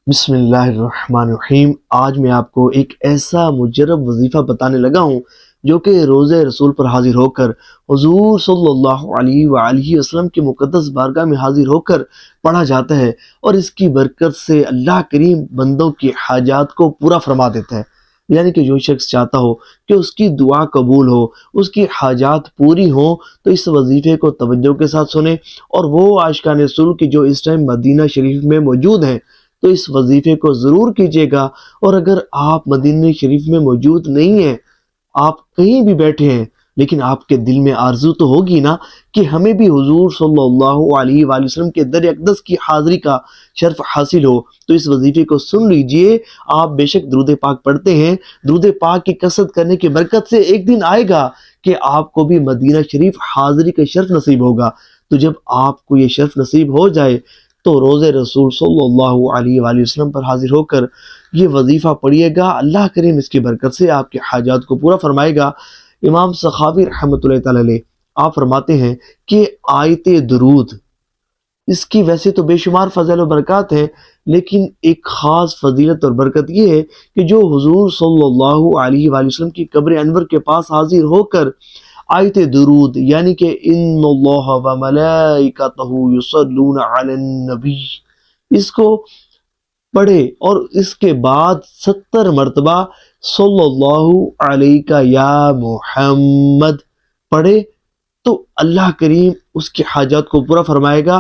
بسم اللہ الرحمن الرحیم۔ آج میں آپ کو ایک ایسا مجرب وظیفہ بتانے لگا ہوں جو کہ روضہ رسول پر حاضر ہو کر حضور صلی اللہ علیہ وآلہ وسلم کی مقدس بارگاہ میں حاضر ہو کر پڑھا جاتا ہے، اور اس کی برکت سے اللہ کریم بندوں کی حاجات کو پورا فرما دیتا ہے۔ یعنی کہ جو شخص چاہتا ہو کہ اس کی دعا قبول ہو، اس کی حاجات پوری ہوں، تو اس وظیفے کو توجہ کے ساتھ سنیں، اور وہ عاشقان رسول کی جو اس ٹائم مدینہ شریف میں موجود ہیں تو اس وظیفے کو ضرور کیجیے گا۔ اور اگر آپ مدینہ شریف میں موجود نہیں ہیں، آپ کہیں بھی بیٹھے ہیں، لیکن آپ کے دل میں آرزو تو ہوگی نا کہ ہمیں بھی حضور صلی اللہ علیہ وآلہ وسلم کے در اقدس کی حاضری کا شرف حاصل ہو، تو اس وظیفے کو سن لیجئے۔ آپ بے شک درود پاک پڑھتے ہیں، درود پاک کی کثرت کرنے کی برکت سے ایک دن آئے گا کہ آپ کو بھی مدینہ شریف حاضری کا شرف نصیب ہوگا۔ تو جب آپ کو یہ شرف نصیب ہو جائے تو روضہ رسول صلی اللہ علیہ وآلہ وسلم پر حاضر ہو کر یہ وظیفہ پڑھیے گا۔ اللہ کریم اس کی برکت سے آپ کے حاجات کو پورا فرمائے گا۔ امام سخاوی رحمۃ اللہ تعالی علیہ آپ فرماتے ہیں کہ آیت درود، اس کی ویسے تو بے شمار فضائل و برکات ہیں، لیکن ایک خاص فضیلت اور برکت یہ ہے کہ جو حضور صلی اللہ علیہ وآلہ وسلم کی قبر انور کے پاس حاضر ہو کر آیت درود یعنی کہ ان اللہ و ملائکتہ یصلون علی النبی، اس کو پڑھے اور اس کے بعد 70 مرتبہ صلی اللہ علیہ یا محمد پڑھے، تو اللہ کریم اس کی حاجات کو پورا فرمائے گا۔